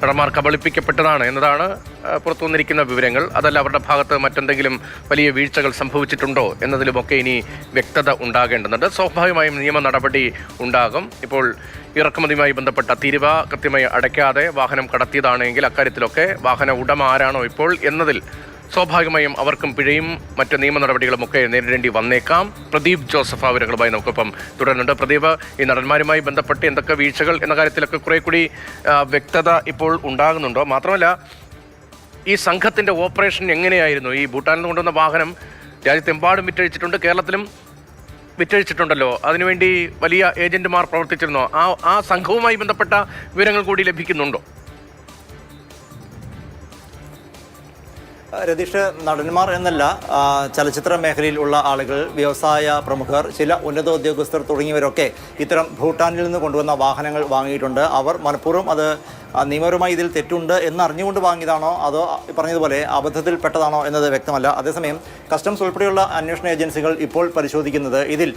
നടന്മാർ കബളിപ്പിക്കപ്പെട്ടതാണ് എന്നതാണ് പുറത്തു വന്നിരിക്കുന്ന വിവരങ്ങൾ. അതല്ല അവരുടെ ഭാഗത്ത് മറ്റെന്തെങ്കിലും വലിയ വീഴ്ചകൾ സംഭവിച്ചിട്ടുണ്ടോ എന്നതിലുമൊക്കെ ഇനി വ്യക്തത ഉണ്ടാകേണ്ടതുണ്ട്. സ്വാഭാവികമായും നിയമ നടപടി ഉണ്ടാകും. ഇപ്പോൾ ഇറക്കുമതിയുമായി ബന്ധപ്പെട്ട തീരുവ കൃത്യമായി അടയ്ക്കാതെ വാഹനം കടത്തിയതാണെങ്കിൽ അക്കാര്യത്തിലൊക്കെ വാഹന ഉടമ ആരാണോ ഇപ്പോൾ എന്നതിൽ സ്വാഭാവികമായും അവർക്കും പിഴയും മറ്റ് നിയമ നടപടികളുമൊക്കെ നേരിടേണ്ടി വന്നേക്കാം. പ്രദീപ് ജോസഫ് വിവരങ്ങളുമായി നമുക്കൊപ്പം തുടരുന്നുണ്ട്. പ്രദീപ്, ഈ നടന്മാരുമായി ബന്ധപ്പെട്ട് എന്തൊക്കെ വീഴ്ചകൾ എന്ന കാര്യത്തിലൊക്കെ കുറെ കൂടി വ്യക്തത ഇപ്പോൾ ഉണ്ടാകുന്നുണ്ടോ? മാത്രമല്ല, ഈ സംഘത്തിന്റെ ഓപ്പറേഷൻ എങ്ങനെയായിരുന്നു? ഈ ഭൂട്ടാനിൽ നിന്ന് കൊണ്ടുവന്ന വാഹനം രാജ്യത്തെമ്പാടും വിറ്റഴിച്ചിട്ടുണ്ട്, കേരളത്തിലും വിറ്റഴിച്ചിട്ടുണ്ടല്ലോ. അതിനുവേണ്ടി വലിയ ഏജന്റുമാർ പ്രവർത്തിച്ചിരുന്നോ? ആ സംഘവുമായി ബന്ധപ്പെട്ട വിവരങ്ങൾ കൂടി ലഭിക്കുന്നുണ്ടോ? രതീഷ്, നടന്മാർ എന്നല്ല, ചലച്ചിത്ര മേഖലയിൽ ഉള്ള ആളുകൾ, വ്യവസായ പ്രമുഖർ, ചില ഉന്നത ഉദ്യോഗസ്ഥർ തുടങ്ങിയവരൊക്കെ ഇത്തരം ഭൂട്ടാനിൽ നിന്ന് കൊണ്ടുവന്ന വാഹനങ്ങൾ വാങ്ങിയിട്ടുണ്ട്. അവർ മനഃപൂർവ്വം അത് നിയമപരമായി ഇതിൽ തെറ്റുണ്ട് എന്നറിഞ്ഞുകൊണ്ട് വാങ്ങിയതാണോ അതോ പറഞ്ഞതുപോലെ അബദ്ധത്തിൽപ്പെട്ടതാണോ എന്നത് വ്യക്തമല്ല. അതേസമയം കസ്റ്റംസ് ഉൾപ്പെടെയുള്ള അന്വേഷണ ഏജൻസികൾ ഇപ്പോൾ പരിശോധിക്കുന്നത് ഇതിൽ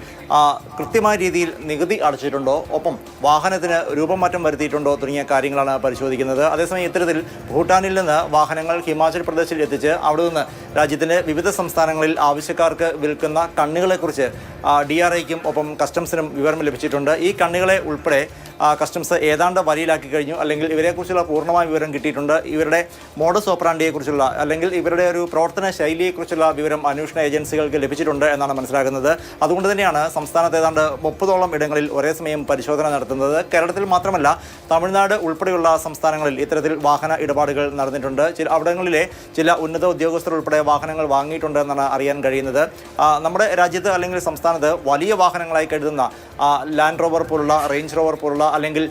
കൃത്യമായ രീതിയിൽ നികുതി അടച്ചിട്ടുണ്ടോ, ഒപ്പം വാഹനത്തിന് രൂപമാറ്റം വരുത്തിയിട്ടുണ്ടോ തുടങ്ങിയ കാര്യങ്ങളാണ് പരിശോധിക്കുന്നത്. അതേസമയം ഇത്തരത്തിൽ ഭൂട്ടാനിൽ നിന്ന് വാഹനങ്ങൾ ഹിമാചൽ പ്രദേശിൽ എത്തിച്ച് അവിടെ നിന്ന് രാജ്യത്തിൻ്റെ വിവിധ സംസ്ഥാനങ്ങളിൽ ആവശ്യക്കാർക്ക് വിൽക്കുന്ന കണ്ണികളെക്കുറിച്ച് DRIക്കും ഒപ്പം കസ്റ്റംസിനും വിവരം ലഭിച്ചിട്ടുണ്ട്. ഈ കണ്ണികളെ ഉൾപ്പെടെ കസ്റ്റംസ് ഏതാണ്ട് വരിയിലാക്കി കഴിഞ്ഞു, അല്ലെങ്കിൽ ഇവരെക്കുറിച്ചുള്ള പൂർണ്ണമായ വിവരം കിട്ടിയിട്ടുണ്ട്. ഇവരുടെ മോഡസ് ഓപ്പറാൻഡിയെക്കുറിച്ചുള്ള അല്ലെങ്കിൽ ഇവരുടെ ഒരു പ്രവർത്തന ശൈലിയെക്കുറിച്ചുള്ള വിവരം അന്വേഷണ ഏജൻസികൾക്ക് ലഭിച്ചിട്ടുണ്ട് എന്നാണ് മനസ്സിലാക്കുന്നത്. അതുകൊണ്ട് തന്നെയാണ് സംസ്ഥാനത്ത് ഏതാണ്ട് 30ഓളം ഇടങ്ങളിൽ ഒരേ സമയം പരിശോധന നടത്തുന്നത്. കേരളത്തിൽ മാത്രമല്ല, തമിഴ്നാട് ഉൾപ്പെടെയുള്ള സംസ്ഥാനങ്ങളിൽ ഇത്തരത്തിൽ വാഹന ഇടപാടുകൾ നടന്നിട്ടുണ്ട്. അവിടങ്ങളിലെ ചില ഉന്നത ഉദ്യോഗസ്ഥർ ഉൾപ്പെടെ വാഹനങ്ങൾ വാങ്ങിയിട്ടുണ്ട് എന്നാണ് അറിയാൻ കഴിയുന്നത്. നമ്മുടെ രാജ്യത്ത് അല്ലെങ്കിൽ സംസ്ഥാനത്ത് വലിയ വാഹനങ്ങളായി കരുതുന്ന ലാൻഡ് റോവർ പോലുള്ള, റേഞ്ച് റോവർ പോലുള്ള അല്ലെങ്കിൽ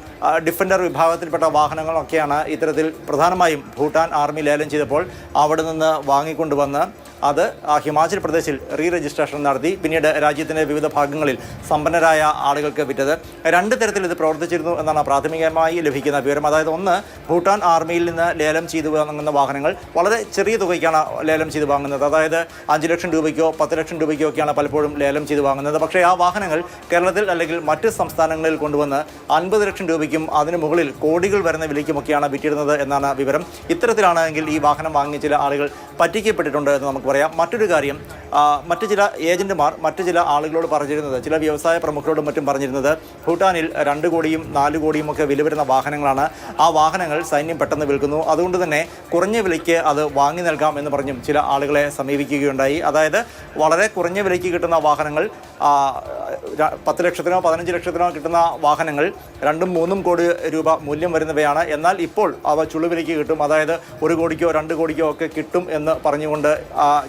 ഡിഫൻഡർ വിഭാഗത്തിൽപ്പെട്ട വാഹനങ്ങളൊക്കെയാണ് ഇത്തരത്തിൽ പ്രധാനമായും ഭൂട്ടാൻ ആർമി ലേലം ചെയ്തപ്പോൾ അവിടെ നിന്ന് വാങ്ങിക്കൊണ്ടുവന്ന് അത് ഹിമാചൽ പ്രദേശിൽ രജിസ്ട്രേഷൻ നടത്തി പിന്നീട് രാജ്യത്തിൻ്റെ വിവിധ ഭാഗങ്ങളിൽ സമ്പന്നരായ ആളുകൾക്ക് വിറ്റത്. രണ്ട് തരത്തിൽ ഇത് പ്രവർത്തിച്ചിരുന്നു എന്നാണ് പ്രാഥമികമായി ലഭിക്കുന്ന വിവരം. അതായത് ഒന്ന്, ഭൂട്ടാൻ ആർമിയിൽ നിന്ന് ലേലം ചെയ്ത് വാങ്ങുന്ന വാഹനങ്ങൾ വളരെ ചെറിയ തുകയ്ക്കാണ് ലേലം ചെയ്ത് വാങ്ങുന്നത്. അതായത് 5 ലക്ഷം രൂപയ്ക്കോ 10 ലക്ഷം രൂപയ്ക്കോ ഒക്കെയാണ് പലപ്പോഴും ലേലം ചെയ്ത് വാങ്ങുന്നത്. പക്ഷേ ആ വാഹനങ്ങൾ കേരളത്തിൽ അല്ലെങ്കിൽ മറ്റ് സംസ്ഥാനങ്ങളിൽ കൊണ്ടുവന്ന് 50 ലക്ഷം രൂപയ്ക്കും അതിന് മുകളിൽ കോടികൾ വരുന്ന വിലയ്ക്കുമൊക്കെയാണ് വിറ്റിരുന്നത് എന്നാണ് വിവരം. ഇത്തരത്തിലാണെങ്കിൽ ഈ വാഹനം വാങ്ങിയ ചില ആളുകൾ പറ്റിക്കപ്പെട്ടിട്ടുണ്ട് എന്ന് നമുക്ക് പറയാം. മറ്റൊരു കാര്യം, മറ്റു ചില ഏജന്റുമാർ മറ്റു ചില ആളുകളോട് പറഞ്ഞിരുന്നത്, ചില വ്യവസായ പ്രമുഖരോടും മറ്റും പറഞ്ഞിരുന്നത്, ഭൂട്ടാനിൽ 2 കോടിയും 4 കോടിയും ഒക്കെ വില വരുന്ന വാഹനങ്ങളാണ്. ആ വാഹനങ്ങൾ സൈന്യം പെട്ടെന്ന് വിൽക്കുന്നു, അതുകൊണ്ട് തന്നെ കുറഞ്ഞ വിലയ്ക്ക് അത് വാങ്ങി നൽകാം എന്ന് പറഞ്ഞും ചില ആളുകളെ സമീപിക്കുകയുണ്ടായി. അതായത് വളരെ കുറഞ്ഞ വിലയ്ക്ക് കിട്ടുന്ന വാഹനങ്ങൾ 10 ലക്ഷത്തിനോ 15 ലക്ഷത്തിനോ കിട്ടുന്ന വാഹനങ്ങൾ 2-3 കോടി രൂപ മൂല്യം വരുന്നവയാണ്. എന്നാൽ ഇപ്പോൾ അവ ചുളുവിലേക്ക് കിട്ടും, അതായത് 1 കോടിക്കോ 2 കോടിക്കോ ഒക്കെ കിട്ടും എന്ന് പറഞ്ഞുകൊണ്ട്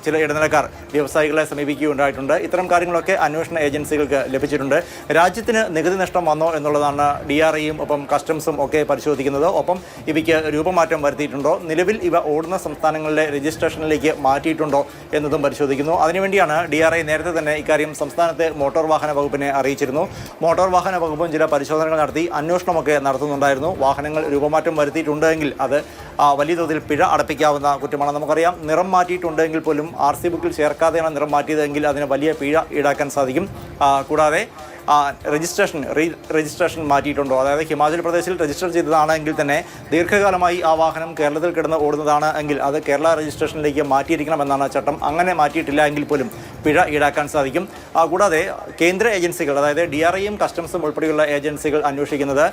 ചില ഇടനിലക്കാർ വ്യവസായികളെ സമീപിക്കുകയുണ്ടായിട്ടുണ്ട്. ഇത്തരം കാര്യങ്ങളൊക്കെ അന്വേഷണ ഏജൻസികൾക്ക് ലഭിച്ചിട്ടുണ്ട്. രാജ്യത്തിന് നികുതി നഷ്ടം വന്നോ എന്നുള്ളതാണ് DRIയും ഒപ്പം കസ്റ്റംസും ഒക്കെ പരിശോധിക്കുന്നത്. ഒപ്പം ഇവയ്ക്ക് രൂപമാറ്റം വരുത്തിയിട്ടുണ്ടോ, നിലവിൽ ഇവ ഓടുന്ന സംസ്ഥാനങ്ങളിലെ രജിസ്ട്രേഷനിലേക്ക് മാറ്റിയിട്ടുണ്ടോ എന്നതും പരിശോധിക്കുന്നു. അതിനുവേണ്ടിയാണ് DRI നേരത്തെ തന്നെ ഇക്കാര്യം സംസ്ഥാനത്തെ മോട്ടോർ വാഹന വകുപ്പിനെ അറിയിച്ചിരുന്നു. മോട്ടോർ വാഹന വകുപ്പും ചില പരിശോധനകൾ നടത്തി അന്വേഷണമൊക്കെ നടത്തുന്നുണ്ടായിരുന്നു. വാഹനങ്ങൾ രൂപമാറ്റം വരുത്തിയിട്ടുണ്ടെങ്കിൽ അത് വലിയ തോതിൽ പിഴ അടപ്പിക്കാവുന്ന കുറ്റമാണ്. നമുക്കറിയാം, നിറം മാറ്റിയിട്ടുണ്ടെങ്കിൽ പോലും RC ബുക്കിൽ ചേർക്കാതെയാണ് നിറം മാറ്റിയതെങ്കിൽ അതിന് വലിയ പിഴ ഈടാക്കാൻ സാധിക്കും. കൂടാതെ രജിസ്ട്രേഷൻ മാറ്റിയിട്ടുണ്ടോ, അതായത് ഹിമാചൽ പ്രദേശിൽ രജിസ്റ്റർ ചെയ്തതാണെങ്കിൽ തന്നെ ദീർഘകാലമായി ആ വാഹനം കേരളത്തിൽ കിടന്ന് ഓടുന്നതാണ് എങ്കിൽ അത് കേരള രജിസ്ട്രേഷനിലേക്ക് മാറ്റിയിരിക്കണമെന്നാണ് ചട്ടം. അങ്ങനെ മാറ്റിയിട്ടില്ല എങ്കിൽ പോലും പിഴ ഈടാക്കാൻ സാധിക്കും. കൂടാതെ കേന്ദ്ര ഏജൻസികൾ, അതായത് DRIയും കസ്റ്റംസും ഉൾപ്പെടെയുള്ള ഏജൻസികൾ അന്വേഷിക്കുന്നത്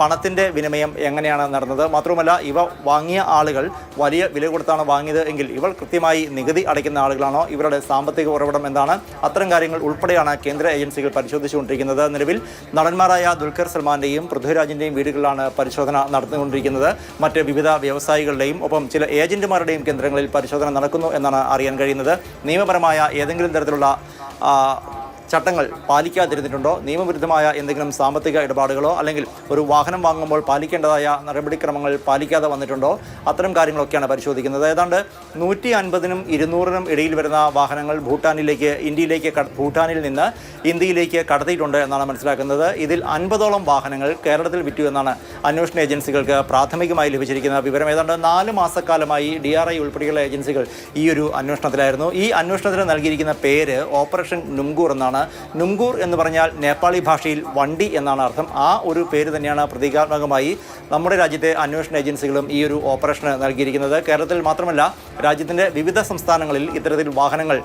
പണത്തിൻ്റെ വിനിമയം എങ്ങനെയാണ് നടന്നത്, മാത്രമല്ല ഇവ വാങ്ങിയ ആളുകൾ വലിയ വില കൊടുത്താണ് വാങ്ങിയത് എങ്കിൽ ഇവർ കൃത്യമായി നികുതി അടയ്ക്കുന്ന ആളുകളാണോ, ഇവരുടെ സാമ്പത്തിക ഉറവിടം എന്താണ്, അത്തരം കാര്യങ്ങൾ ഉൾപ്പെടെയാണ് കേന്ദ്ര ഏജൻസികൾ പരിശോധിച്ചുകൊണ്ടിരിക്കുന്നത്. നിലവിൽ നടന്മാരായ ദുൽഖർ സൽമാന്റെയും പൃഥ്വിരാജിൻ്റെയും വീടുകളിലാണ് പരിശോധന നടത്തിക്കൊണ്ടിരിക്കുന്നത്. മറ്റ് വിവിധ വ്യവസായികളുടെയും ഒപ്പം ചില ഏജന്റുമാരുടെയും കേന്ദ്രങ്ങളിൽ പരിശോധന നടക്കുന്നു എന്നാണ് അറിയാൻ കഴിയുന്നത്. നിയമപരമായ ഏതെങ്കിലും തരത്തിലുള്ള ചട്ടങ്ങൾ പാലിക്കാതിരുന്നിട്ടുണ്ടോ, നിയമവിരുദ്ധമായ എന്തെങ്കിലും സാമ്പത്തിക ഇടപാടുകളോ അല്ലെങ്കിൽ ഒരു വാഹനം വാങ്ങുമ്പോൾ പാലിക്കേണ്ടതായ നടപടിക്രമങ്ങൾ പാലിക്കാതെ വന്നിട്ടുണ്ടോ, അത്തരം കാര്യങ്ങളൊക്കെയാണ് പരിശോധിക്കുന്നത്. ഏതാണ്ട് 150നും 200നും ഇടയിൽ വരുന്ന വാഹനങ്ങൾ ഭൂട്ടാനിൽ നിന്ന് ഇന്ത്യയിലേക്ക് കടത്തിയിട്ടുണ്ട് എന്നാണ് മനസ്സിലാക്കുന്നത്. ഇതിൽ 50ഓളം വാഹനങ്ങൾ കേരളത്തിൽ വിറ്റു എന്നാണ് അന്വേഷണ ഏജൻസികൾക്ക് പ്രാഥമികമായി ലഭിച്ചിരിക്കുന്ന വിവരം. ഏതാണ്ട് 4 മാസക്കാലമായി DRI ഉൾപ്പെടെയുള്ള ഏജൻസികൾ ഈ ഒരു അന്വേഷണത്തിലായിരുന്നു. ഈ അന്വേഷണത്തിന് നൽകിയിരിക്കുന്ന പേര് ഓപ്പറേഷൻ നുംഗൂർ എന്നാണ്. എന്നുള്ളതാണ്. നുങ്കൂർ എന്ന് പറഞ്ഞാൽ നേപ്പാളി ഭാഷയിൽ വണ്ടി എന്നാണ് അർത്ഥം. ആ ഒരു പേര് തന്നെയാണ് പ്രതീകാത്മകമായി നമ്മുടെ രാജ്യത്തെ അന്വേഷണ ഏജൻസികളും ഈ ഒരു ഓപ്പറേഷന് നൽകിയിരിക്കുന്നത്. കേരളത്തിൽ മാത്രമല്ല, രാജ്യത്തിൻ്റെ വിവിധ സംസ്ഥാനങ്ങളിൽ ഇത്തരത്തിൽ വാഹനങ്ങൾ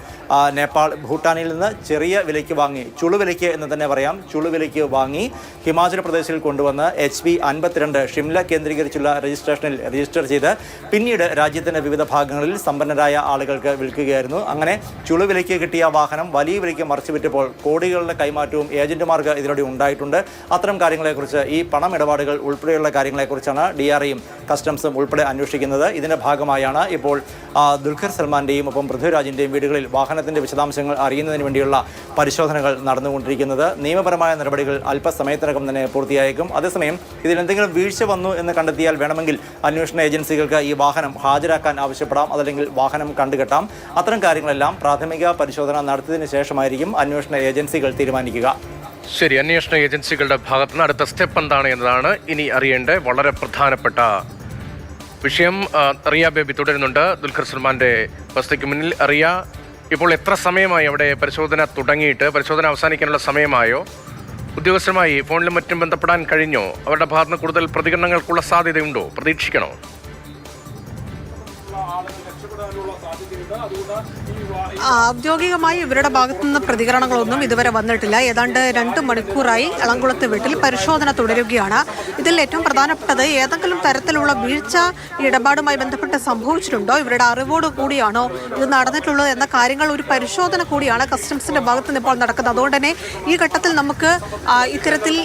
നേപ്പാൾ, ഭൂട്ടാനിൽ നിന്ന് ചെറിയ വിലയ്ക്ക് വാങ്ങി, ചുളുവിലയ്ക്ക് എന്ന് തന്നെ പറയാം, ചുളുവിലയ്ക്ക് വാങ്ങി ഹിമാചൽ പ്രദേശിൽ കൊണ്ടുവന്ന് HB52 ഷിംല കേന്ദ്രീകരിച്ചുള്ള രജിസ്ട്രേഷനിൽ രജിസ്റ്റർ ചെയ്ത് പിന്നീട് രാജ്യത്തിൻ്റെ വിവിധ ഭാഗങ്ങളിൽ സമ്പന്നരായ ആളുകൾക്ക് വിൽക്കുകയായിരുന്നു. അങ്ങനെ ചുളുവിലയ്ക്ക് കിട്ടിയ വാഹനം വലിയ വിലയ്ക്ക് മറിച്ചു വിറ്റപ്പോൾ കോടികളുടെ കൈമാറ്റവും ഏജന്റുമാർക്ക് ഇതിലൂടെ ഉണ്ടായിട്ടുണ്ട്. അത്തരം കാര്യങ്ങളെക്കുറിച്ച്, ഈ പണമിടപാടുകൾ ഉൾപ്പെടെയുള്ള കാര്യങ്ങളെക്കുറിച്ചാണ് DRIയും കസ്റ്റംസും ഉൾപ്പെടെ അന്വേഷിക്കുന്നത്. ഇതിൻ്റെ ഭാഗമായാണ് ഇപ്പോൾ ദുൽഖർ സൽമാന്റെയും ഒപ്പം പൃഥ്വിരാജിൻ്റെയും വീടുകളിൽ വാഹനത്തിൻ്റെ വിശദാംശങ്ങൾ അറിയുന്നതിന് വേണ്ടിയുള്ള പരിശോധനകൾ നടന്നുകൊണ്ടിരിക്കുന്നത്. നിയമപരമായ നടപടികൾ അല്പസമയത്തിനകം തന്നെ പൂർത്തിയായേക്കും. അതേസമയം ഇതിൽ എന്തെങ്കിലും വീഴ്ച വന്നു എന്ന് കണ്ടെത്തിയാൽ വേണമെങ്കിൽ അന്വേഷണ ഏജൻസികൾക്ക് ഈ വാഹനം ഹാജരാക്കാൻ ആവശ്യപ്പെടാം, അതല്ലെങ്കിൽ വാഹനം കണ്ടുകെട്ടാം. അത്തരം കാര്യങ്ങളെല്ലാം പ്രാഥമിക പരിശോധന നടത്തിയതിനു ശേഷമായിരിക്കും അന്വേഷണ ഏജൻസികൾ തീരുമാനിക്കുക. ശരി, അന്വേഷണ ഏജൻസികളുടെ ഭാഗത്ത് നിന്ന് അടുത്ത സ്റ്റെപ്പ് എന്താണ് എന്നതാണ് ഇനി അറിയേണ്ട വളരെ പ്രധാനപ്പെട്ട വിഷയം. റിയ ബേബി തുടരുന്നുണ്ട് ദുൽഖർ സൽമാന്റെ വസതിക്ക് മുന്നിൽ. റിയ, ഇപ്പോൾ എത്ര സമയമായി അവിടെ പരിശോധന തുടങ്ങിയിട്ട്? പരിശോധന അവസാനിക്കാനുള്ള സമയമായോ? ഉദ്യോഗസ്ഥരുമായി ഫോണിലും മറ്റും ബന്ധപ്പെടാൻ കഴിഞ്ഞോ? അവരുടെ ഭാഗത്ത് നിന്ന് കൂടുതൽ പ്രതികരണങ്ങൾക്കുള്ള സാധ്യതയുണ്ടോ? പ്രതീക്ഷിക്കണോ? ഔദ്യോഗികമായി ഇവരുടെ ഭാഗത്തു നിന്ന് പ്രതികരണങ്ങളൊന്നും ഇതുവരെ വന്നിട്ടില്ല. ഏതാണ്ട് 2 മണിക്കൂറായി എളംകുളത്ത് വീട്ടിൽ പരിശോധന തുടരുകയാണ്. ഇതിൽ ഏറ്റവും പ്രധാനപ്പെട്ടത് ഏതെങ്കിലും തരത്തിലുള്ള വീഴ്ച ഇടപാടുമായി ബന്ധപ്പെട്ട് സംഭവിച്ചിട്ടുണ്ടോ, ഇവരുടെ അറിവോട് കൂടിയാണോ ഇത് നടന്നിട്ടുള്ളത് എന്ന കാര്യങ്ങൾ ഒരു പരിശോധന കൂടിയാണ് കസ്റ്റംസിന്റെ ഭാഗത്ത് നിന്ന് ഇപ്പോൾ നടക്കുന്നത്. അതുകൊണ്ട് തന്നെ ഈ ഘട്ടത്തിൽ നമുക്ക് ഇത്തരത്തിൽ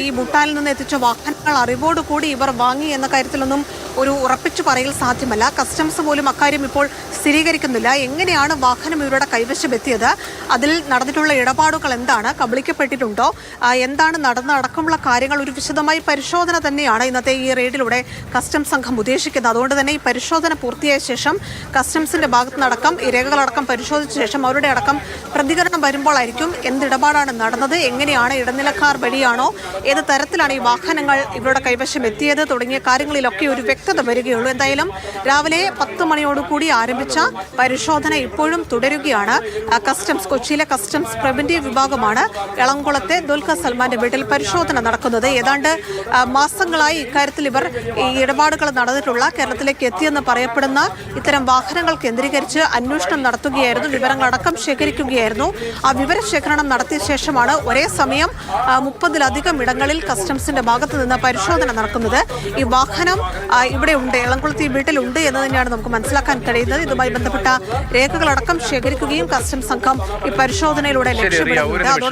ഈ ഭൂട്ടാനിൽ നിന്ന് എത്തിച്ച വാഹനങ്ങൾ അറിവോട് കൂടി ഇവർ വാങ്ങി എന്ന കാര്യത്തിലൊന്നും ഒരു ഉറപ്പിച്ചു പറയൽ സാധ്യമല്ല. കസ്റ്റംസ് പോലും അക്കാര്യം ഇപ്പോൾ സ്ഥിരീകരിക്കുന്നില്ല. എങ്ങനെയാണ് വാഹനം ഇവരുടെ കൈവശം എത്തിയത്, അതിൽ നടന്നിട്ടുള്ള ഇടപാടുകൾ എന്താണ്, കബളിക്കപ്പെട്ടിട്ടുണ്ടോ, എന്താണ് നടന്നടക്കമുള്ള കാര്യങ്ങൾ ഒരു വിശദമായി പരിശോധന തന്നെയാണ് ഇന്നത്തെ ഈ റെയ്ഡിലൂടെ കസ്റ്റംസ് സംഘം ഉദ്ദേശിക്കുന്നത്. അതുകൊണ്ട് തന്നെ ഈ പരിശോധന പൂർത്തിയായ ശേഷം കസ്റ്റംസിന്റെ ഭാഗത്ത് നടക്കം ഈ രേഖകളടക്കം പരിശോധിച്ച ശേഷം അവരുടെ അടക്കം പ്രതികരണം വരുമ്പോഴായിരിക്കും എന്തിടപാടാണ് നടന്നത്, എങ്ങനെയാണ് ഇടനിലക്കാർ വഴിയാണോ, ഏത് തരത്തിലാണ് ഈ വാഹനങ്ങൾ ഇവരുടെ കൈവശം എത്തിയത് തുടങ്ങിയ കാര്യങ്ങളിലൊക്കെ ഒരു വ്യക്തത വരികയുള്ളൂ. എന്തായാലും രാവിലെ 10 മണിയോടുകൂടി ആരംഭിച്ച പരിശോധന ഇപ്പോഴും തുടരുകയാണ്. കൊച്ചിയിലെ കസ്റ്റംസ് പ്രിവന്റീവ് വിഭാഗമാണ് എളംകുളത്തെ ദുൽഖർ സൽമാന്റെ വീട്ടിൽ പരിശോധന നടക്കുന്നത്. ഏതാണ്ട് മാസങ്ങളായി ഇക്കാര്യത്തിൽ ഇവർ ഈ ഇടപാടുകൾ നടന്നിട്ടുള്ള കേരളത്തിലേക്ക് എത്തിയെന്ന് പറയപ്പെടുന്ന ഇത്തരം വാഹനങ്ങൾ കേന്ദ്രീകരിച്ച് അന്വേഷണം നടത്തുകയായിരുന്നു, വിവരങ്ങളടക്കം ശേഖരിക്കുകയായിരുന്നു. ആ വിവരശേഖരണം നടത്തിയ ശേഷമാണ് ഒരേ സമയം 30-ലധികം ഇടങ്ങളിൽ കസ്റ്റംസിന്റെ ഭാഗത്ത് നിന്ന് പരിശോധന നടക്കുന്നത്. ഈ വാഹനം ഇവിടെ ഉണ്ട്, എളംകുളത്ത് ഈ വീട്ടിലുണ്ട് എന്ന് തന്നെയാണ് നമുക്ക് മനസ്സിലാക്കാൻ കഴിയുന്നത്. ഇതുമായി ബന്ധപ്പെട്ട രേഖകളടക്കം ശേഖരിക്കുകയും കസ്റ്റംസ് സംഘം ഈ പരിശോധനയിലൂടെ ലക്ഷ്യമിടുന്നുണ്ട്.